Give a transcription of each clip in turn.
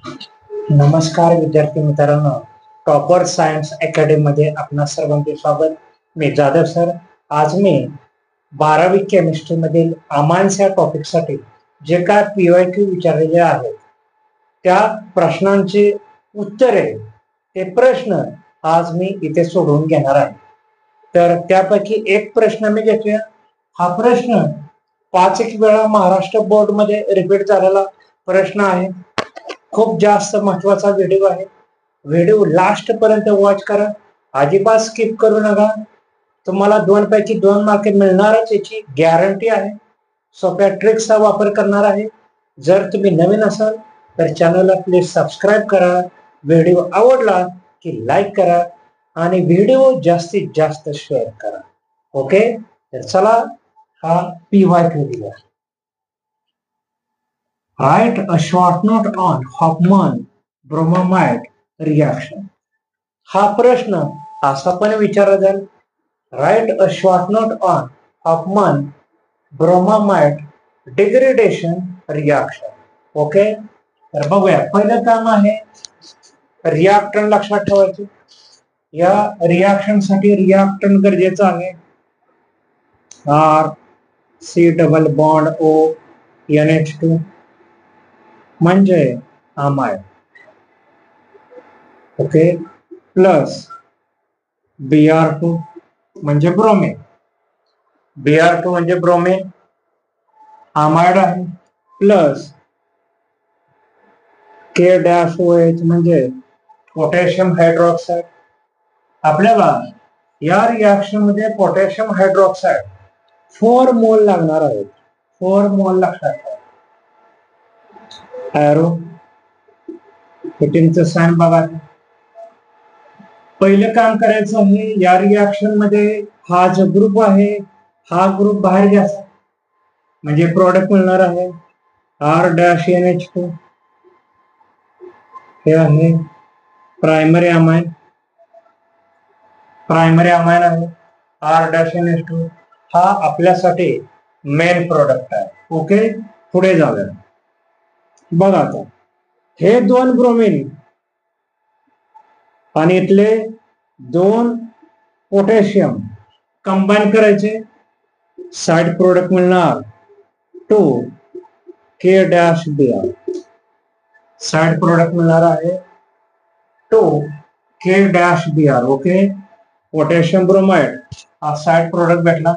नमस्कार विद्यार्थी मित्रांनो, टॉपर सायन्स अकॅडमी मध्ये आपणा सर्वांचे स्वागत. मी जाधव सर. आज मी 12वी केमिस्ट्री मधील अमाइन्स या टॉपिक साठी जे काय PYQ विचारलेले आहेत त्या प्रश्नांची उत्तरे, ते प्रश्न आज मी इथे सोडवून घेणार आहे. तर त्यापैकी एक प्रश्न मी घेतोय. हा प्रश्न 5 वेळा महाराष्ट्र बोर्ड मध्ये रिपीट झालेला प्रश्न आहे. खूप जास्त महत्वाचा व्हिडिओ आहे. व्हिडिओ लास्ट पर्यंत वॉच करा, अजिबात स्किप करू नका. तुम्हाला 2 पैकी 2 मार्क मिळणारच याची गॅरंटी आहे. सोप्या ट्रिक्सचा वापर करणार आहे. जर तुम्ही नवीन असाल तर चॅनलला प्लीज सबस्क्राईब करा. व्हिडिओ आवडला की लाईक करा आणि व्हिडिओ जास्तीत जास्त शेअर करा. ओके, तर चला हा PYQ दिला. Write a short note on Hofmann bromamide reaction. हा प्रश्न असा पण विचारला जाईल. Right a short note on Hoffman bromamide degradation reaction. Okay, तर बघूया. पहिलं काम आहे रिॲक्टंट लक्षात ठेवायचे. या रिॲक्शन साठी रिॲक्टंट गरजेचं आहे. R C double bond O NH2 म्हणजे अमाइड. ओके, प्लस Br2 म्हणजे ब्रोमिन. Br2 म्हणजे ब्रोमिन, अमाइड आहे. प्लस K-OH म्हणजे पोटॅशियम हायड्रॉक्साइड. आपल्याला या रिॲक्शन मध्ये पोटॅशियम हायड्रॉक्साइड 4 मोल लागणार आहेत. 4 मोल लक्षात ठेवा. एरो हिटिंगचं साइन बघा. पहिलं काम करायचं आहे, या रिॲक्शन मध्ये हा जो ग्रुप आहे हा ग्रुप बाहेर घ्यायचा, म्हणजे प्रोडक्ट मिळणार आहे R-NH2. हे आहे प्रायमरी अमाइन. प्रायमरी अमाइन आहे R-NH2. हा आपल्यासाठी मेन प्रोडक्ट आहे. ओके, पुढे जाऊया. बघा आता हे 2 ब्रोमिन आणि इथले 2 पोटॅशियम कंबाईन करायचे, साइड प्रोडक्ट मिळणार 2K-Br. साइड प्रोडक्ट मिळणार आहे 2K-Br. ओके, पोटॅशियम ब्रोमाइड हा साइड प्रोडक्ट भेटला.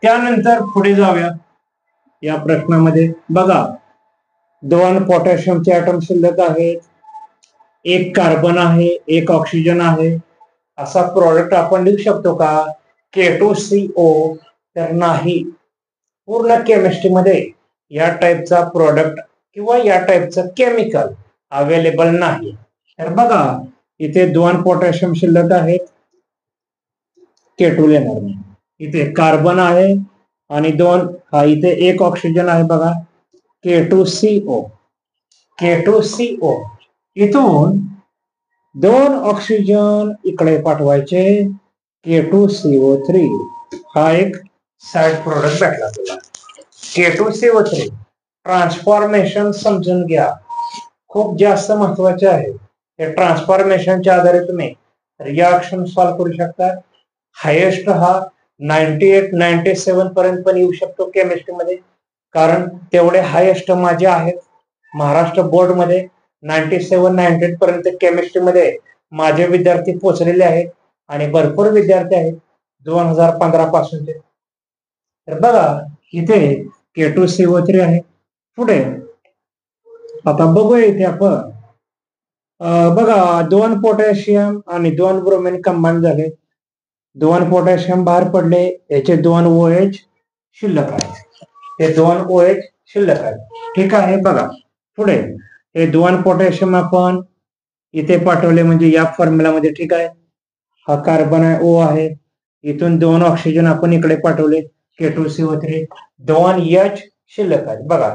त्यानंतर पुढे जाऊया. या प्रश्नामध्ये बघा 2 पोटॅशियमचे ॲटम शिल्लक आहेत, 1 कार्बन आहे, 1 ऑक्सिजन आहे. असा प्रोडक्ट आपण लिहू शकतो का K2CO? तर नाही. पूर्ण केमिस्ट्रीमध्ये या टाईपचा प्रोडक्ट किंवा या टाईपचं केमिकल अवेलेबल नाही. तर बघा इथे 2 पोटॅशियम शिल्लक आहेत, K2 येणार नाही. इथे कार्बन आहे आणि 2 हा इथे 1 ऑक्सिजन आहे. बघा K2CO. K2CO इथून 2 ऑक्सिजन इकडे पाठवायचे, K2CO3. हा एक साइड प्रोडक्ट भेटला तुला. K2CO3 ट्रान्सफॉर्मेशन समजून घ्या, खूप जास्त महत्वाचे आहे. हे ट्रान्सफॉर्मेशनच्या आधारे तुम्ही रिॲक्शन सॉल्व्ह करू शकता. हायेस्ट हा 98-97 पर्यंत पण येऊ शकतो केमिस्ट्रीमध्ये, कारण तेवढे हायेस्ट माझे आहेत महाराष्ट्र बोर्ड मध्ये. 97-98 पर्यंत केमिस्ट्रीमध्ये माझे विद्यार्थी पोहोचलेले आहेत आणि भरपूर विद्यार्थी आहेत 2015 पासूनचे. तर बघा इथे K2CO3 आहे. पुढे आता बघूया. इथे आपण बघा 2 पोटॅशियम आणि 2 ब्रोमिन कंबाईन झाले. 2 पोटॅशियम बाहेर पडले, याचे 2 OH शिल्लक आहेत. हे 2 OH शिल्लक आहेत. ठीक आहे. बघा पुढे हे 2 पोटॅशियम आपण इथे पाठवले, म्हणजे या फॉर्म्युलामध्ये. ठीक आहे, हा कार्बन आहे, O आहे. इथून 2 ऑक्सिजन आपण इकडे पाठवले, K2CO3. 2 H शिल्लक आहेत. बघा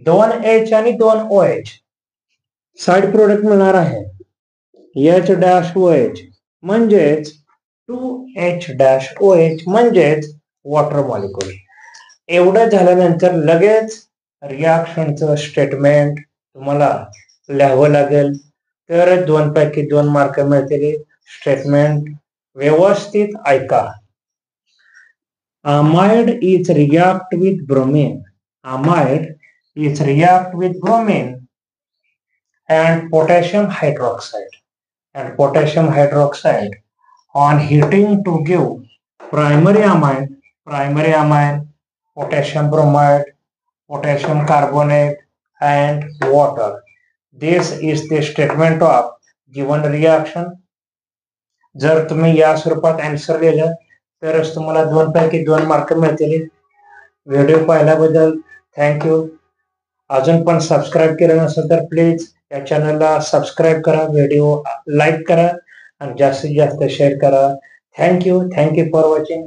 2 H आणि 2 OH. साइड प्रोडक्ट मिळणार आहे H-OH म्हणजेच 2H-OH म्हणजेच वॉटर मॉलिक्युल. एवढं झाल्यानंतर लगेच रिॲक्शनचं स्टेटमेंट तुम्हाला लिहावं लागेल, तर 2 पैकी 2 मार्क मिळतील. स्टेटमेंट व्यवस्थित ऐका. Amide is react with bromine. Amide is react with bromine and potassium hydroxide. And potassium hydroxide on heating to give primary amine, potassium bromide, potassium carbonate, and water. This is the statement of given reaction. जर तुम्ही या स्वरूपात answer लिहिलं तरच तुम्हाला 2 पैकी 2 mark मिळतील. Video पाहिल्याबद्दल थँक्यू. अजून पण सबस्क्राईब केलं नसेल तर प्लीज या चॅनलला सबस्क्राईब करा, व्हिडिओ लाईक करा आणि जास्तीत जास्त शेअर करा. Thank you for watching.